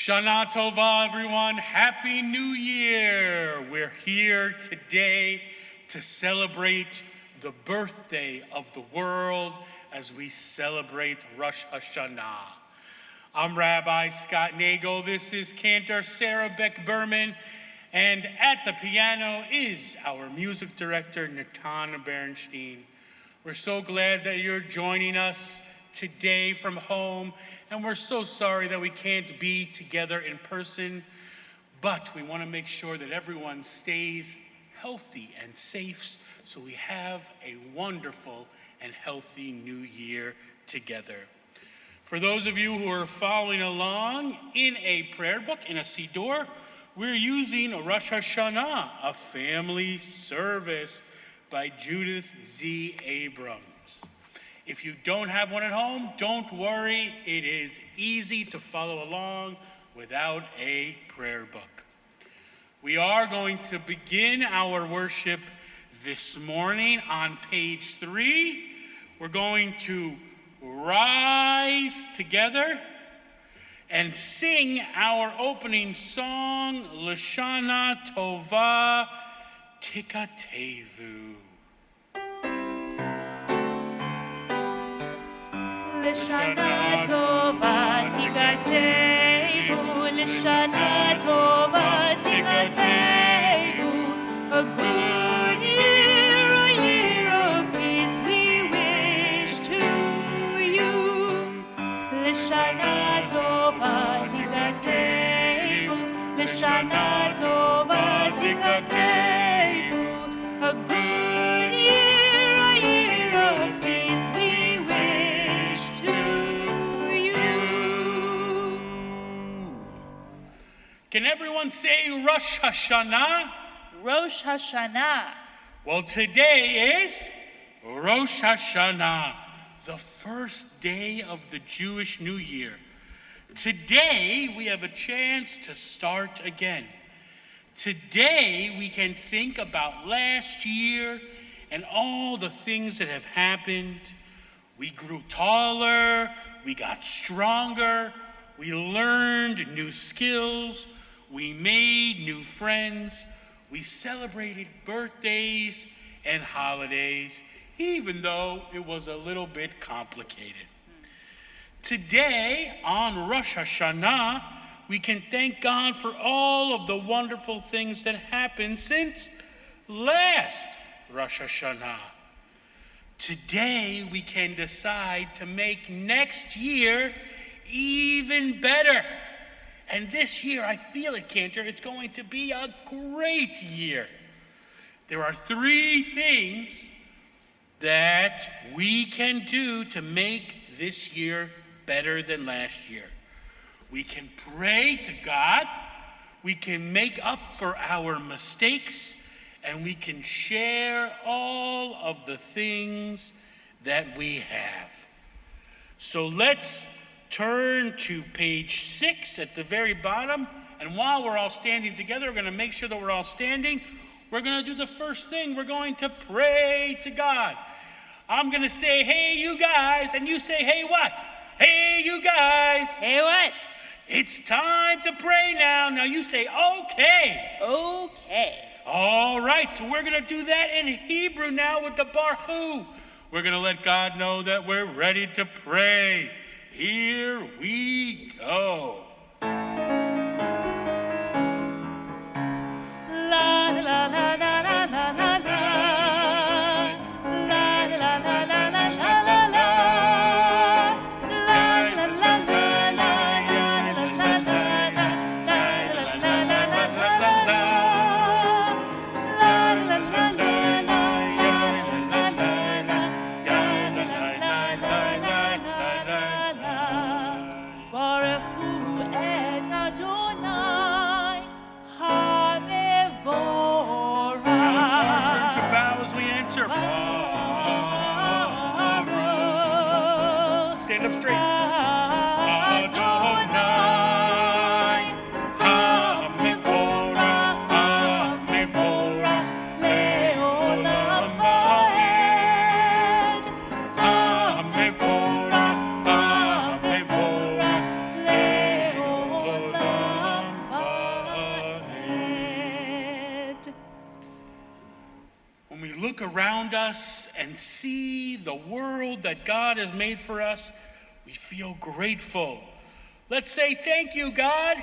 Shanah Tovah, everyone. Happy New Year. We're here today to celebrate the birthday of the world as we celebrate Rosh Hashanah. I'm Rabbi Scott Nagel. This is Cantor Sarah Beck-Berman. And at the piano is our music director, Natan Bernstein. We're so glad that you're joining us today from home, and we're so sorry that we can't be together in person, but we want to make sure that everyone stays healthy and safe so we have a wonderful and healthy new year together. For those of you who are following along in a prayer book, in a Siddur, we're using Rosh Hashanah, a family service by Judith Z. Abrams. If you don't have one at home, don't worry. It is easy to follow along without a prayer book. We are going to begin our worship this morning on page 3. We're going to rise together and sing our opening song, Shanah Tovah Tikatevu. Shanah Tovah Tikatevu, Shanah Tovah Tikatevu, a good year, a year of peace we wish to you. Shanah Tovah Tikatevu, Shanah Tovah Tikatevu, a good year, a year of peace we wish to you. Can everyone say Rosh Hashanah? Rosh Hashanah. Well, today is Rosh Hashanah, the first day of the Jewish New Year. Today, we have a chance to start again. Today, we can think about last year and all the things that have happened. We grew taller, we got stronger, we learned new skills, we made new friends, we celebrated birthdays and holidays, even though it was a little bit complicated. Today, on Rosh Hashanah, we can thank God for all of the wonderful things that happened since last Rosh Hashanah. Today, we can decide to make next year even better. And this year, I feel it, Cantor, it's going to be a great year. There are 3 things that we can do to make this year better than last year. We can pray to God, we can make up for our mistakes, and we can share all of the things that we have. So let's turn to page 6 at the very bottom, and while we're all standing together, we're going to make sure that we're all standing. We're going to do the first thing. We're going to pray to God. I'm going to say, hey, you guys, and you say, hey, what? Hey, you guys. Hey, what? It's time to pray now. Now you say, okay. Okay. All right, so we're going to do that in Hebrew now with the Baruch. We're going to let God know that we're ready to pray. Here we go. La la la la la la la la la. La la la la la la la la. La la la la la la la la la. La la la la la la la la. La la la la la la la la la. around us and see the world that God has made for us, we feel grateful. Let's say, thank you, God.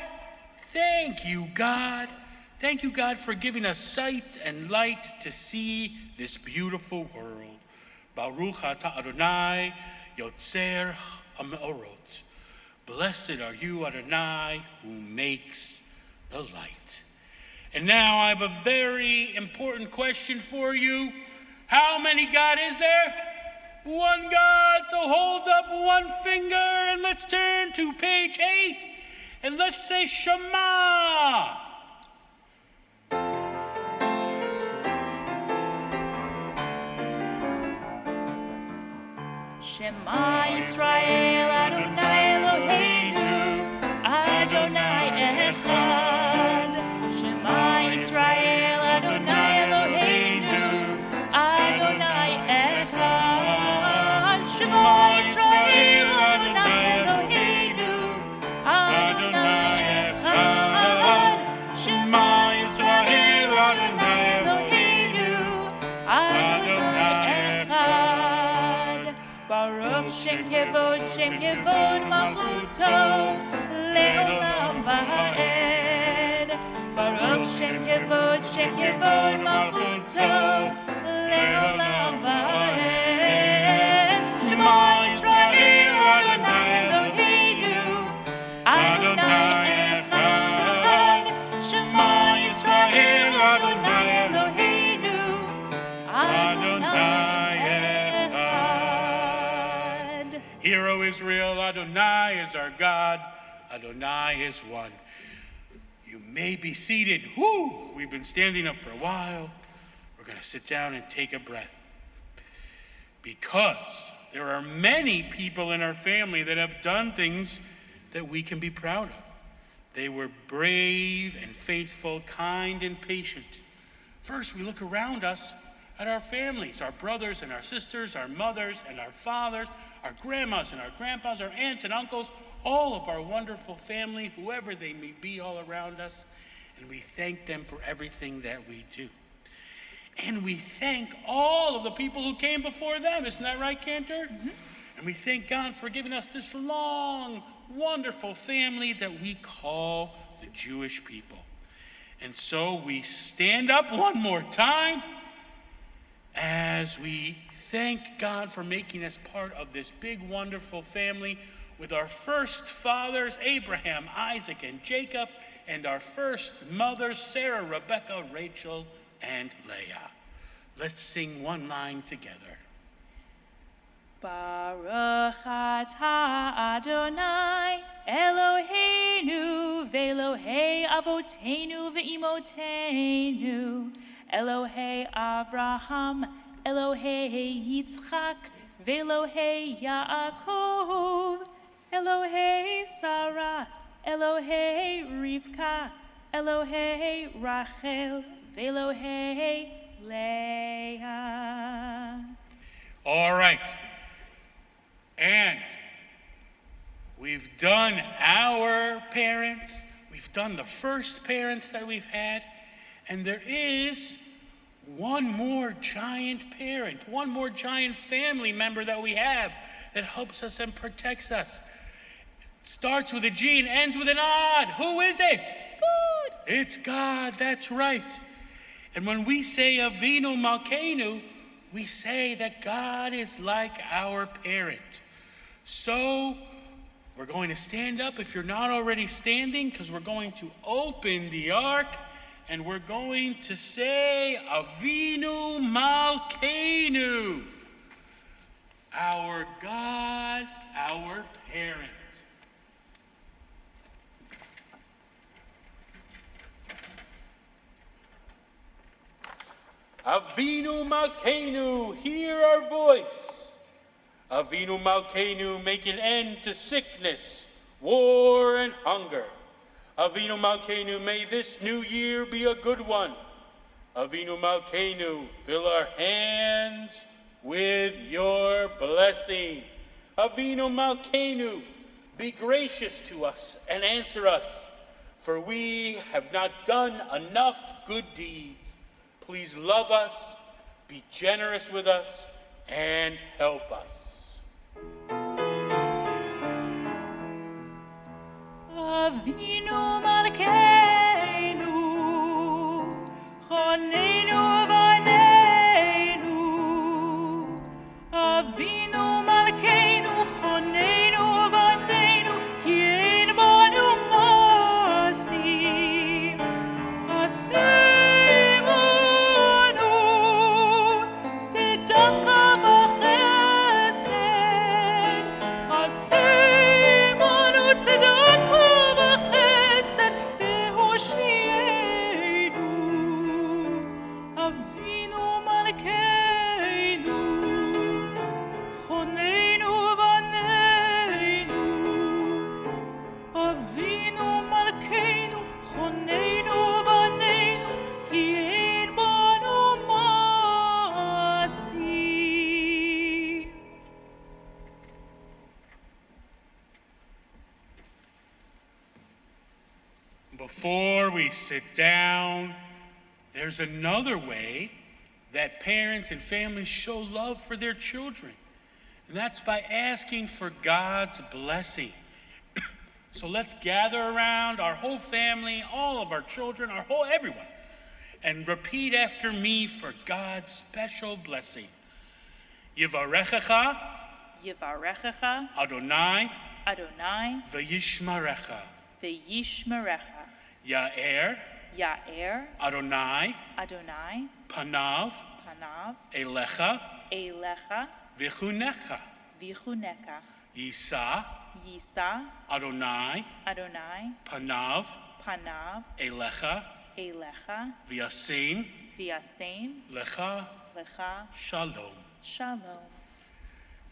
Thank you, God. Thank you, God, for giving us sight and light to see this beautiful world. Baruch atah Adonai, Yotzer HaMeorot. Blessed are you, Adonai, who makes the light. And now I have a very important question for you. How many God is there? One God. So hold up one finger and let's turn to page 8 and let's say Shema. Shema Yisrael Adonai Eloheinu Adonai Echad. Shema Yisrael Adonai Eloheinu Adonai Echad. Shema Yisrael Adonai Eloheinu Adonai Echad. Shema Yisrael Adonai Eloheinu Adonai Echad. Baruch Shem Kevod Malchuto Leolam Va'ed. Baruch Shem Kevod Malchuto Leolam Va'ed. Shema Yisrael Adonai Eloheinu Adonai Echad. Shema Yisrael Adonai Eloheinu Adonai Echad. Hear, O Israel, Adonai is our God. Adonai is one. You may be seated. Whoo! We've been standing up for a while. We're going to sit down and take a breath. Because there are many people in our family that have done things that we can be proud of. They were brave and faithful, kind and patient. First, we look around us at our families, our brothers and our sisters, our mothers and our fathers, our grandmas and our grandpas, our aunts and uncles, all of our wonderful family, whoever they may be all around us, and we thank them for everything that we do. And we thank all of the people who came before them. Isn't that right, Cantor? Mm-hmm. And we thank God for giving us this long, wonderful family that we call the Jewish people. And so we stand up one more time as we thank God for making us part of this big, wonderful family with our first fathers, Abraham, Isaac, and Jacob, and our first mothers, Sarah, Rebecca, Rachel, and Leah. Let's sing one line together. Baruch atah Adonai Eloheinu ve'Elohei Avotenu ve'imotenu Elohei Avraham Elohei Yitzchak ve'Elohei Yaakov Elohei Sarah Elohei Rivka Elohei Rachel ve'Elohei Leah. All right. And we've done our parents. We've done the first parents that we've had. And there is one more giant parent, one more giant family member that we have that helps us and protects us. Starts with a G and ends with an odd. Who is it? God. It's God, that's right. And when we say Avinu Malkeinu, we say that God is like our parent. So we're going to stand up if you're not already standing, because we're going to open the ark and we're going to say Avinu Malkeinu, our God, our parent. Avinu Malkeinu, hear our voice. Avinu Malkeinu, make an end to sickness, war, and hunger. Avinu Malkeinu, may this new year be a good one. Avinu Malkeinu, fill our hands with your blessing. Avinu Malkeinu, be gracious to us and answer us, for we have not done enough good deeds. Please love us, be generous with us, and help us. Avinu Malkeinu, Choneinu Vaneinu. Avinu Malkeinu, Choneinu Vaneinu, Ki ein banu masim. Asimanu tzedaka v'chesed. Asimanu tzedaka v'chesed v'hoshienu. Avinu Malkeinu, Choneinu Vaneinu. Avinu Malkeinu, Choneinu Vaneinu, Ki ein banu masim. Before we sit down, there's another way that parents and families show love for their children. And that's by asking for God's blessing. So let's gather around, our whole family, all of our children, everyone, and repeat after me for God's special blessing. Yivarechecha Yivarechecha Adonai Adonai v'yishmarecha. v'yishmerecha. Ya'er Ya'er Adonai Adonai panav panav elecha elecha v'chunecha. v'chuneka. Yisa Yisa Adonai Adonai panav panav elecha elecha v'yasein v'yasem lecha lecha shalom. shalom.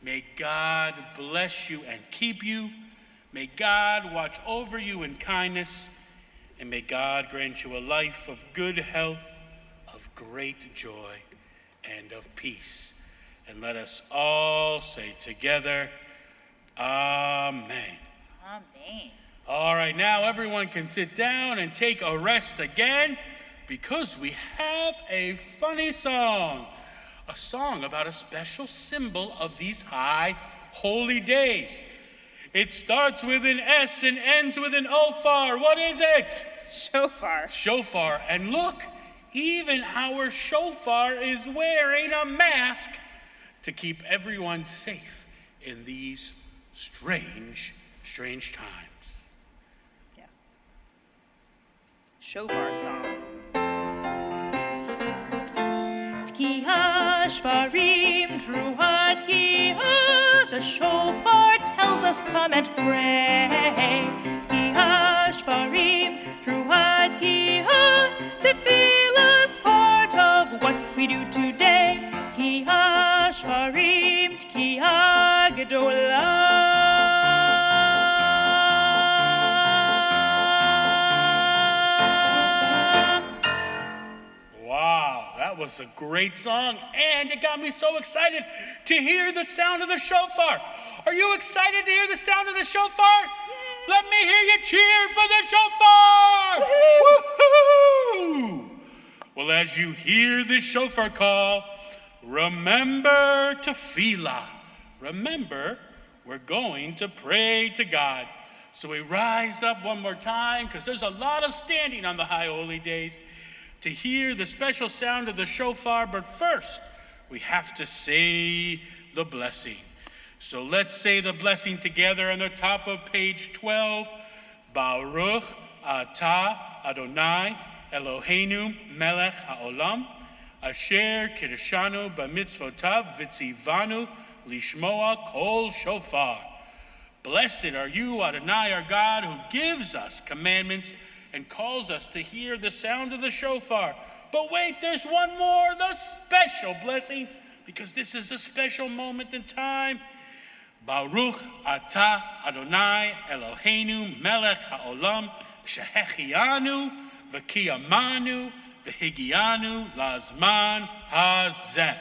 May God bless you and keep you. May God watch over you in kindness. And may God grant you a life of good health, of great joy, and of peace. And let us all say together, Amen. Amen. All right, now everyone can sit down and take a rest again because we have a funny song. A song about a special symbol of these high holy days. It starts with an S and ends with an O-far. What is it? Shofar. Shofar. And look, even our shofar is wearing a mask to keep everyone safe in these strange times. Yes. Shofar song. Tkiya shvarim truha tkiya. The shofar tells us come and pray. Tkiya shvarim truha tkiya. To feel us part of what we do today. Tkiya shvarim tkiya gedolah. That was a great song, and it got me so excited to hear the sound of the shofar. Are you excited to hear the sound of the shofar? Yay. Let me hear you cheer for the shofar! Woo-hoo! Well, as you hear the shofar call, remember tefillah. Remember, we're going to pray to God. So we rise up one more time, because there's a lot of standing on the high holy days, to hear the special sound of the shofar, but first, we have to say the blessing. So let's say the blessing together on the top of page 12. Baruch atah Adonai Eloheinu melech haolam, asher kiddushanu b'mitzvotav v'tzivanu lishmoa kol shofar. Blessed are you, Adonai, our God, who gives us commandments and calls us to hear the sound of the shofar. But wait, there's one more, the special blessing, because this is a special moment in time. Baruch atah Adonai Eloheinu melech haolam shehechianu v'kiyamanu v'higianu lazman hazeh.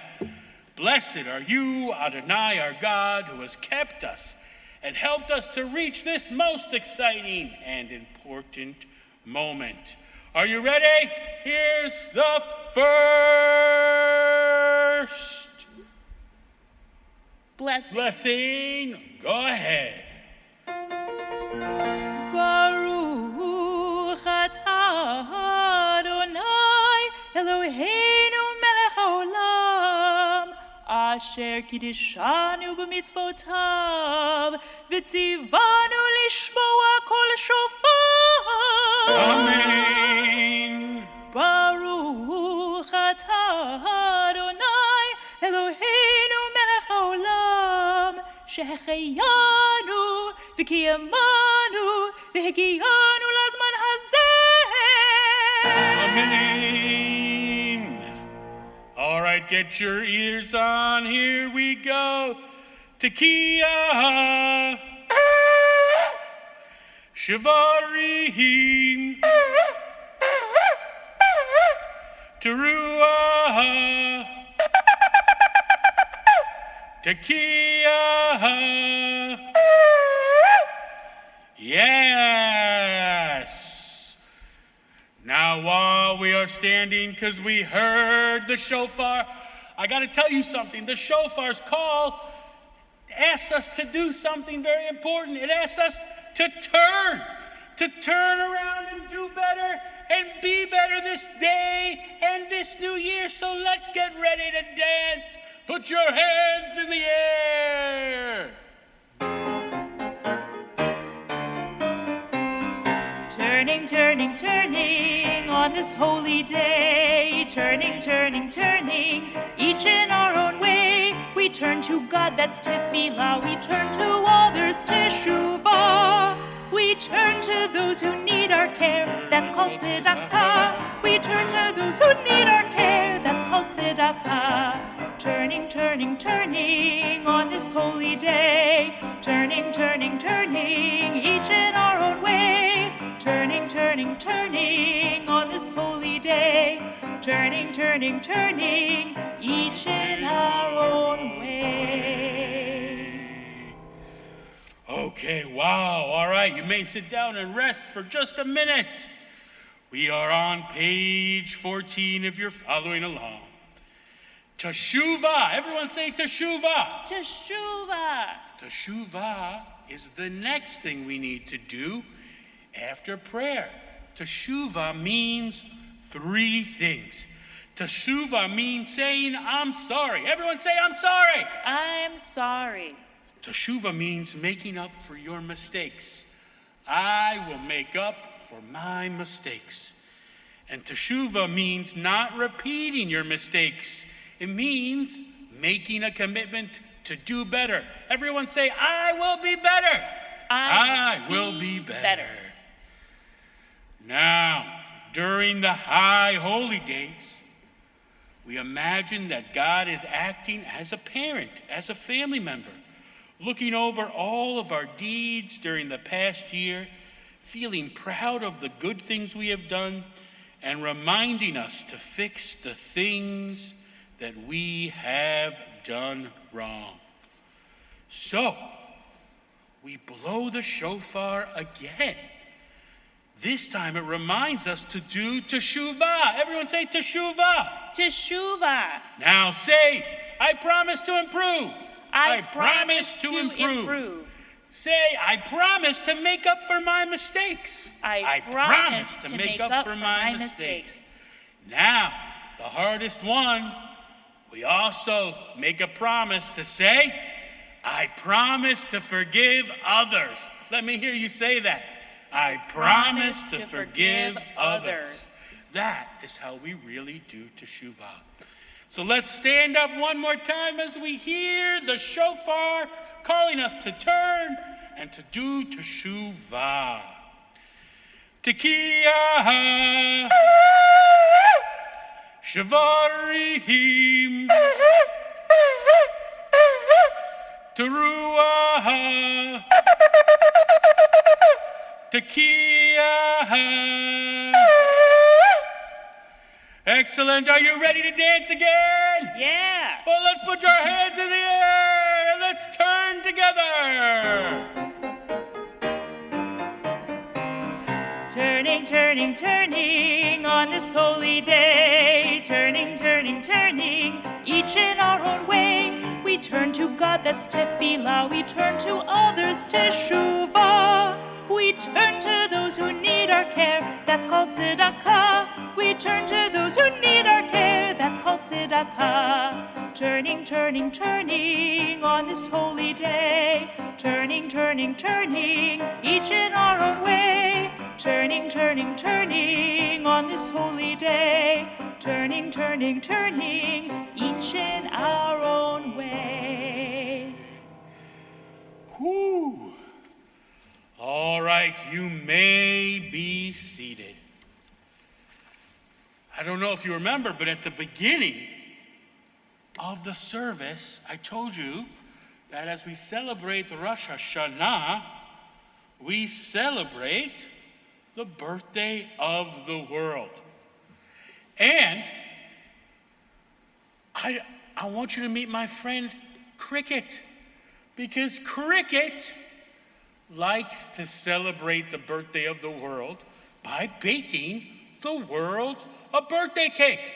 Blessed are you, Adonai, our God, who has kept us and helped us to reach this most exciting and important moment. Are you ready? Here's the first first. Blessing. Go ahead. Baruch atah Adonai Eloheinu melech haolam asher kiddushanu b'mitzvotav v'tzivanu lishmoa kol shofar. Amen. Baruch atah Adonai Eloheinu melech haolam שהחיינו וקיימנו והגיענו לזמן הזה. Amen. All right, get your ears on. Here we go. Tekiah. Shavarim. Teruah. Tekiah. Yes. Now while we are standing, because we heard the shofar, I got to tell you something. The shofar's call asks us to do something very important. It asks us to turn around and do better and be better this day and this new year. So let's get ready to dance. Put your hands in the air. Turning, turning, turning on this holy day. Turning, turning, turning, each in our own way. We turn to God, that's tefillah. We turn to others, Teshuva. We turn to those who need our care, that's called tzedakah. We turn to those who need our care, that's called tzedakah. Turning, turning, turning on this holy day. Turning, turning, turning, each in our own way. Turning, turning, turning on this holy day. Turning, turning, turning, each in our own way. Okay, wow. All right, you may sit down and rest for just a minute. We are on page 14 if you're following along. Teshuva. Everyone say Teshuva. Teshuva. Teshuva is the next thing we need to do after prayer. Teshuva means three things. Teshuva means saying, I'm sorry. Everyone say, I'm sorry. I'm sorry. Teshuva means making up for your mistakes. I will make up for my mistakes. And Teshuva means not repeating your mistakes. It means making a commitment to do better. Everyone say, I will be better. I will be better. Now, during the high holy days, we imagine that God is acting as a parent, as a family member, looking over all of our deeds during the past year, feeling proud of the good things we have done, and reminding us to fix the things that we have done wrong. So, we blow the shofar again. This time it reminds us to do Teshuva. Everyone say Teshuva. Teshuva. Now say, I promise to improve. I promise to improve. Say, I promise to make up for my mistakes. I promise to make up for my mistakes. Now, the hardest one, we also make a promise to say, I promise to forgive others. Let me hear you say that. I promise to forgive others. That is how we really do Teshuva. So let's stand up one more time as we hear the shofar calling us to turn and to do Teshuva. Tekiah, Shavarim, Teruah, Tekiah. Excellent. Are you ready to dance again? Yeah. Well, let's put your hands in the air and let's turn together. Turning, turning, turning on this holy day. Turning, turning, turning. each in our own way. We turn to God, that's tefillah. We turn to others, Teshuva. We turn to those who need our care, that's called tzedakah. We turn to those who need our care, that's called tzedakah. Turning, turning, turning on this holy day. Turning, turning, turning, each in our own way. Turning, turning, turning on this holy day. Turning, turning, turning, each in our own way. Whew. All right, you may be seated. I don't know if you remember, but at the beginning of the service, I told you that as we celebrate the Rosh Hashanah, we celebrate the birthday of the world. And I want you to meet my friend Cricket, because Cricket likes to celebrate the birthday of the world by baking the world a birthday cake.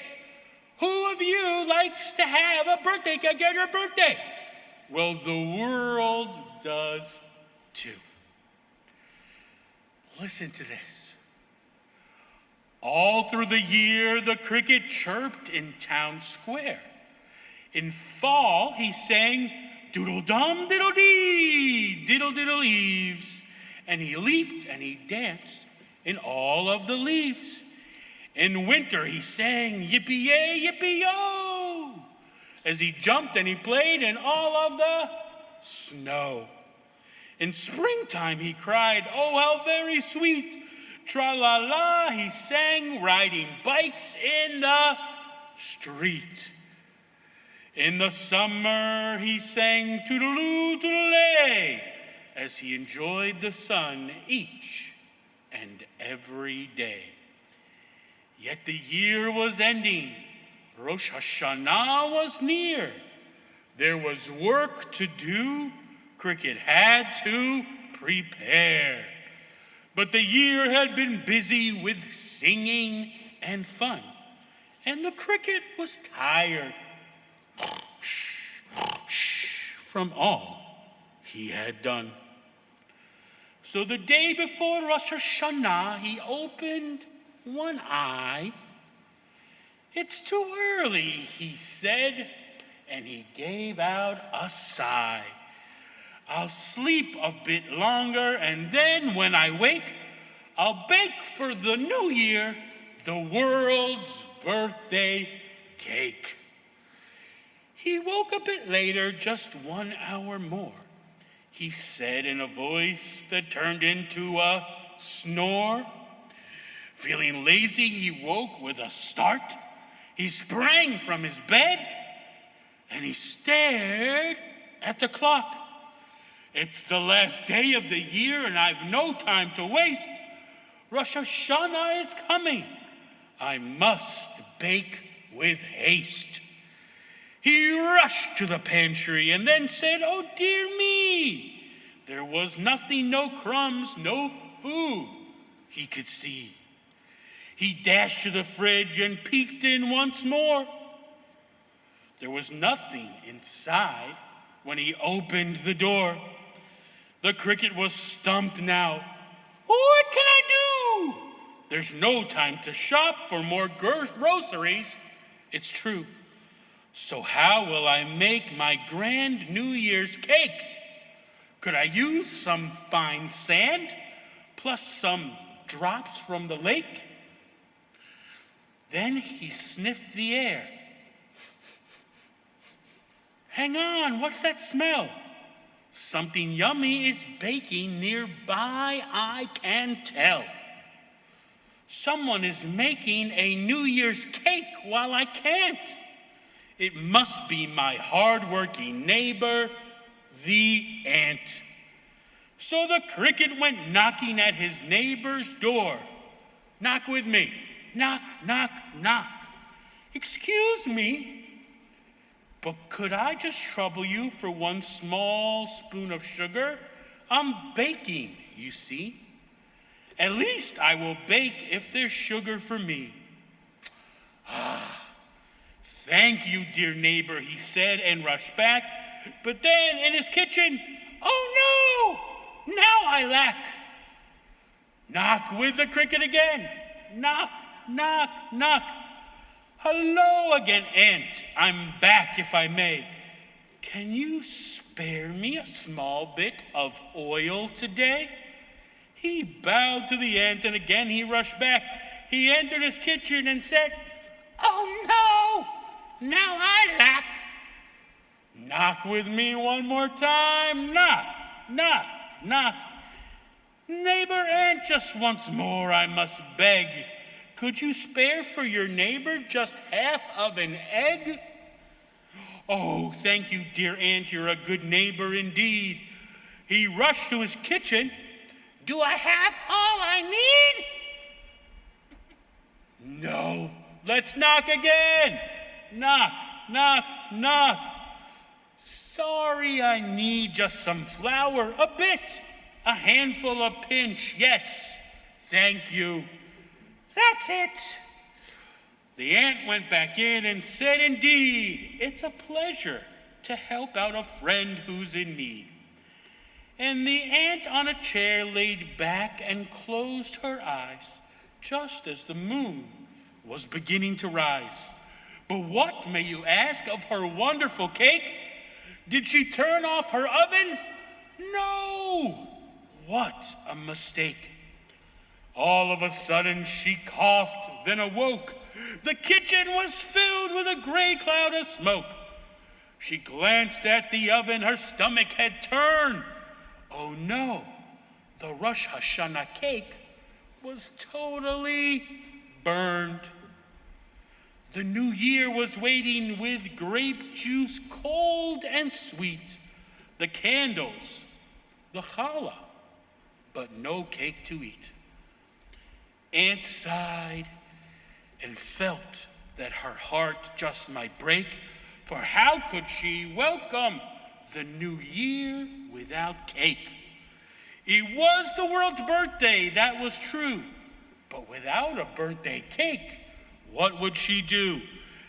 Who of you likes to have a birthday cake on your birthday? Well, the world does too. Listen to this. All through the year, the cricket chirped in town square. In fall, he sang doodle-dum, diddle-dee, diddle-diddle eaves. And he leaped and he danced in all of the leaves. In winter, he sang yippee-yay, yippee-yo, as he jumped and he played in all of the snow. In springtime, he cried, oh, how very sweet. Tra-la-la, he sang, riding bikes in the street. In the summer, he sang toodaloo, toodalay, as he enjoyed the sun each and every day. Yet the year was ending. Rosh Hashanah was near. There was work to do. Cricket had to prepare. But the year had been busy with singing and fun, and the cricket was tired from all he had done. So the day before Rosh Hashanah, he opened one eye. It's too early, he said, and he gave out a sigh. I'll sleep a bit longer, and then when I wake, I'll bake for the new year the world's birthday cake. He woke a bit later, just 1 hour more. He said in a voice that turned into a snore. Feeling lazy, he woke with a start. He sprang from his bed, and he stared at the clock. It's the last day of the year, and I've no time to waste. Rosh Hashanah is coming. I must bake with haste. He rushed to the pantry and then said, oh, dear me. There was nothing, no crumbs, no food he could see. He dashed to the fridge and peeked in once more. There was nothing inside when he opened the door. The cricket was stumped now. What can I do? There's no time to shop for more groceries. It's true. So how will I make my grand New Year's cake? Could I use some fine sand plus some drops from the lake? Then he sniffed the air. Hang on, what's that smell? Something yummy is baking nearby, I can tell. Someone is making a New Year's cake while I can't. It must be my hard-working neighbor, the ant. So the cricket went knocking at his neighbor's door. Knock with me. Knock, knock, knock. Excuse me, but could I just trouble you for one small spoon of sugar? I'm baking, you see. At least I will bake if there's sugar for me. "Thank you, dear neighbor," he said and rushed back. But then in his kitchen, "Oh no! Now I lack." Knock with the cricket again. Knock, knock, knock. "Hello again, Aunt. I'm back, if I may. Can you spare me a small bit of oil today?" He bowed to the ant, and again he rushed back. He entered his kitchen and said, "Oh no! Now I lack." Knock with me one more time. Knock, knock, knock. "Neighbor ant, just once more I must beg. Could you spare for your neighbor just half of an egg?" "Oh, thank you, dear ant, you're a good neighbor indeed." He rushed to his kitchen. "Do I have all I need?" "No." "Let's knock again." Knock, knock, knock. "Sorry, I need just some flour, a bit, a handful, a pinch. Yes, thank you." "That's it." The ant went back in and said, "Indeed, it's a pleasure to help out a friend who's in need." And the ant on a chair laid back and closed her eyes just as the moon was beginning to rise. But what, may you ask, of her wonderful cake? Did she turn off her oven? No! What a mistake. All of a sudden she coughed, then awoke. The kitchen was filled with a gray cloud of smoke. She glanced at the oven, her stomach had turned. Oh no, the Rosh Hashanah cake was totally burned. The new year was waiting with grape juice cold and sweet, the candles, the challah, but no cake to eat. Aunt sighed and felt that her heart just might break, for how could she welcome the new year without cake? It was the world's birthday, that was true, but without a birthday cake, what would she do?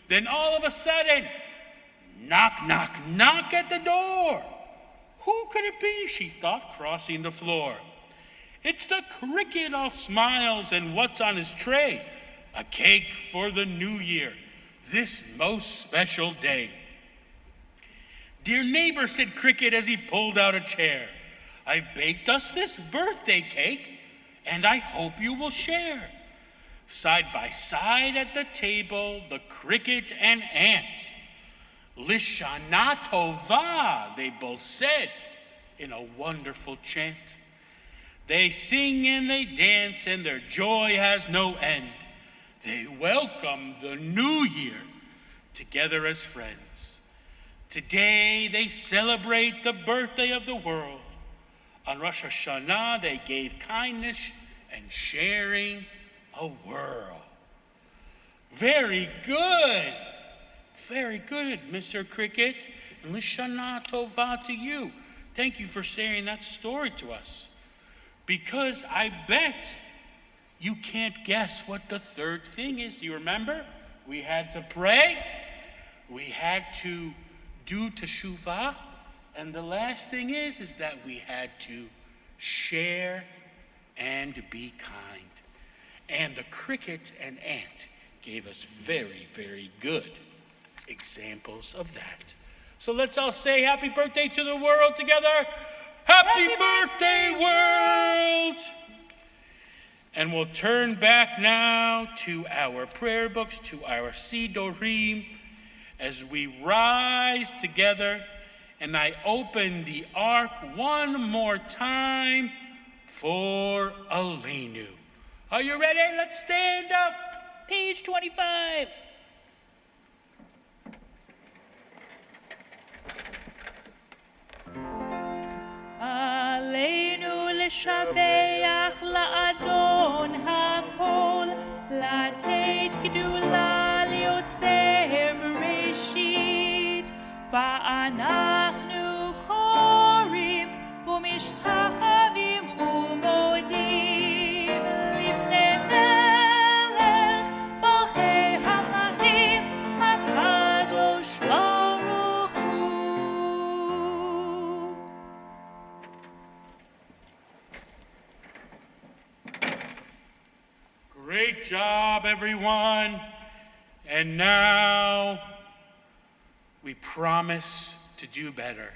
Then all of a sudden, knock, knock, knock at the door. Who could it be, she thought, crossing the floor? It's the cricket, all smiles, and what's on his tray? A cake for the new year, this most special day. Dear neighbor, said Cricket as he pulled out a chair, I've baked us this birthday cake, and I hope you will share. Side by side at the table, the cricket and ant. Shanah Tovah, they both said in a wonderful chant. They sing and they dance, and their joy has no end. They welcome the new year together as friends. Today they celebrate the birthday of the world. On Rosh Hashanah they gave kindness and sharing a whirl. Very good, Mr. Cricket, and Shanah Tovah to you. Thank you for sharing that story to us. Because I bet you can't guess what the third thing is. Do you remember? We had to pray, we had to do Teshuva, and the last thing is that we had to share and be kind. And the cricket and ant gave us very, very good examples of that. So let's all say happy birthday to the world together. Happy birthday, world! And we'll turn back now to our prayer books, to our Sidorim, as we rise together. And I open the ark one more time for Aleinu. Are you ready? Let's stand up. Page 25. עלינו לשבח לאדון הכל, לתת גדולה ליוצר בראשית, ואנחנו קוראים ומשתחווים ומודים לפני מלך מלכי המלכים, הקדוש Great job, everyone. And now we promise to do better.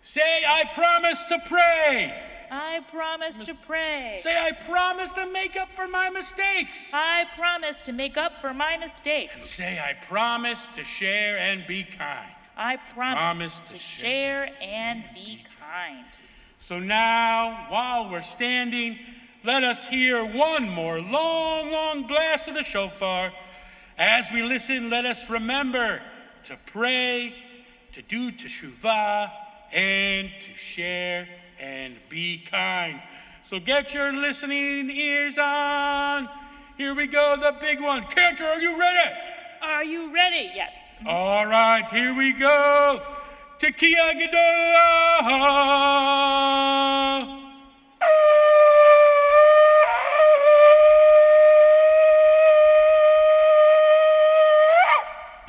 Say, I promise to pray. I promise to pray. Say, I promise to make up for my mistakes. I promise to make up for my mistakes. And say, I promise to share and be kind. I promise to share and be kind. So now, while we're standing, let us hear one more long, long blast of the shofar. As we listen, let us remember to pray, to do Teshuva, and to share and be kind. So get your listening ears on. Here we go, the big one. Cantor, are you ready? Are you ready? Yes. All right, here we go. Tekiah Gedolah.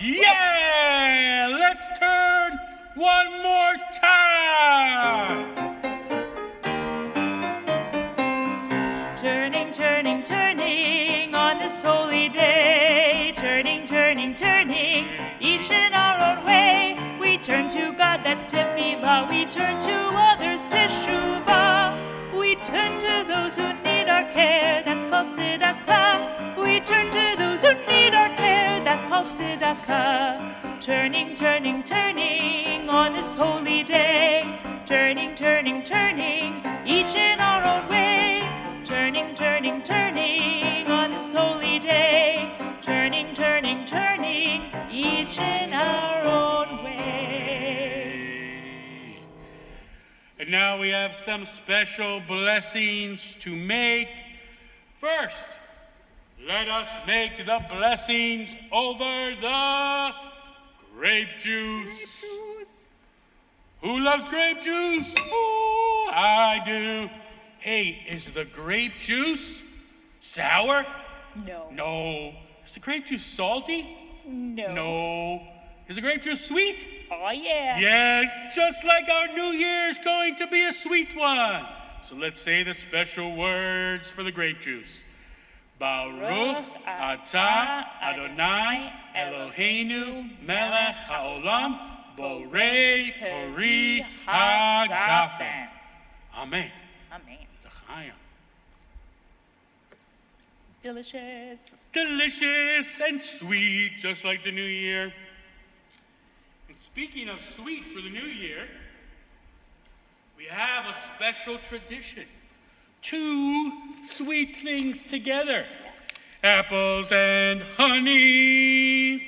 Yeah! Let's turn one more time. Turning, turning, turning on this holy day. Turning, turning, turning, each in our own way. We turn to God, that's Tefillah. We turn to others, Teshuva. We turn to those who need our care, that's called tzedakah. We turn to those who need our care, that's called tzedakah. Turning, turning, turning on this holy day. Turning, turning, turning, each in our own way. Turning, turning, turning on this holy day. Turning, turning, turning, each in our own way. And now we have some special blessings to make. First, let us make the blessings over the grape juice. Who loves grape juice? Ooh, I do. Hey, is the grape juice sour? No. No. Is the grape juice salty? No. No. Is the grape juice sweet? Oh, yeah. Yes, just like our New Year's going to be a sweet one. So let's say the special words for the grape juice. Baruch atah Adonai Eloheinu melech haolam borei pori hagafen. Amen. Amen. L'chaim. Delicious. Delicious and sweet, just like the New Year. And speaking of sweet for the New Year, we have a special tradition. Two sweet things together. Apples and honey.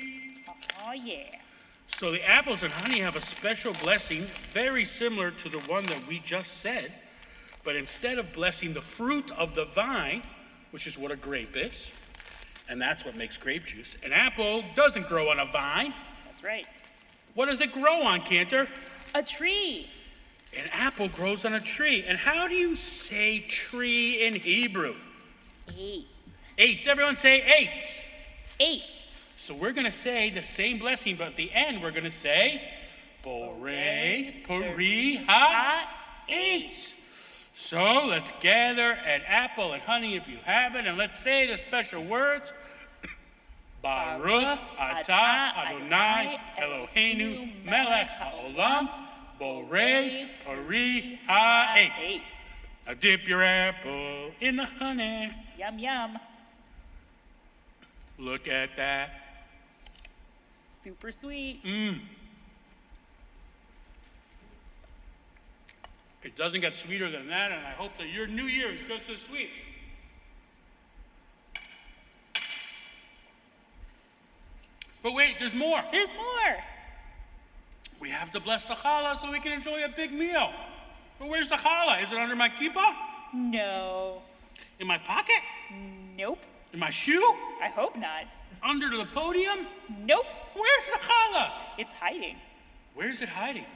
Oh, yeah. So the apples and honey have a special blessing, very similar to the one that we just said. But instead of blessing the fruit of the vine, which is what a grape is, and that's what makes grape juice, an apple doesn't grow on a vine. That's right. What does it grow on, Cantor? A tree. An apple grows on a tree. And how do you say tree in Hebrew? Eight. Eights. Everyone say eights. Eight. So we're going to say the same blessing, but at the end we're going to say Borei Pori Ha Eights. So let's gather an apple and honey if you have it, and let's say the special words. Baruch atah Adonai Eloheinu melech haolam borei pori ha'etz. Now dip your apple in the honey. Yum, yum. Look at that. Super sweet. It doesn't get sweeter than that, and I hope that your New Year is just as sweet. But wait, there's more. There's more. We have to bless the challah so we can enjoy a big meal. But where's the challah? Is it under my kippah? No. In my pocket? Nope. In my shoe? I hope not. Under the podium? Nope. Where's the challah? It's hiding. Where's it hiding?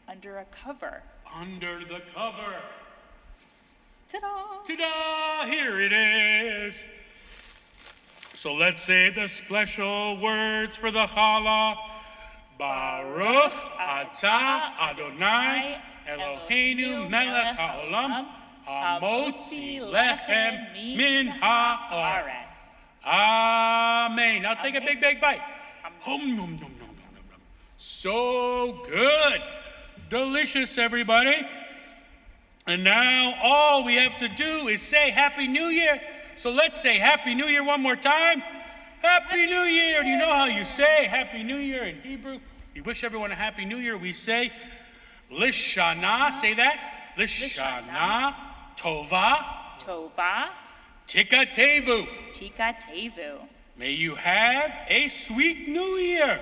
Under a cover. Under the cover. Ta-da! Ta-da! Here it is. So let's say the special words for the challah. Baruch atah Adonai Eloheinu melech haolam hamotzi lechem min haaretz. Amen. Now take a big bite. Hum, nom, nom, nom, nom, nom, nom. So good. Delicious, everybody. And now all we have to do is say Happy New Year. So let's say Happy New Year one more time. Happy New Year. Do you know how you say Happy New Year in Hebrew? We wish everyone a Happy New Year. We say Lishana. Say that. Lishana Tovah. Tovah. Tikatevu. Tikatevu. May you have a sweet New Year.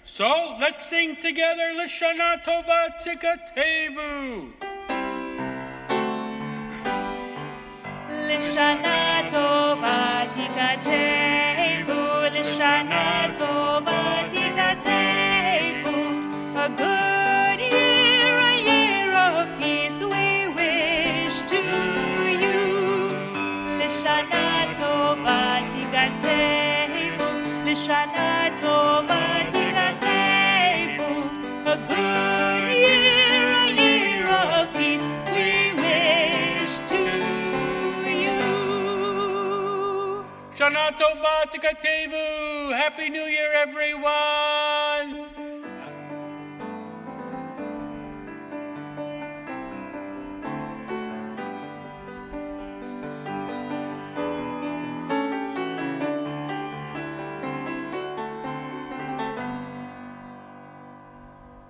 So let's sing together. Shanah Tovah Tikatevu. Shanah Tovah Tikatevu. Shanah Tovah Tikatevu. A good year, a year of peace we wish to you. Shanah Tovah Tikatevu. Shanah Tovah Tikatevu. A good year, a year of peace we wish to you. Shanah Tovah Tikatevu. Happy New Year, everyone.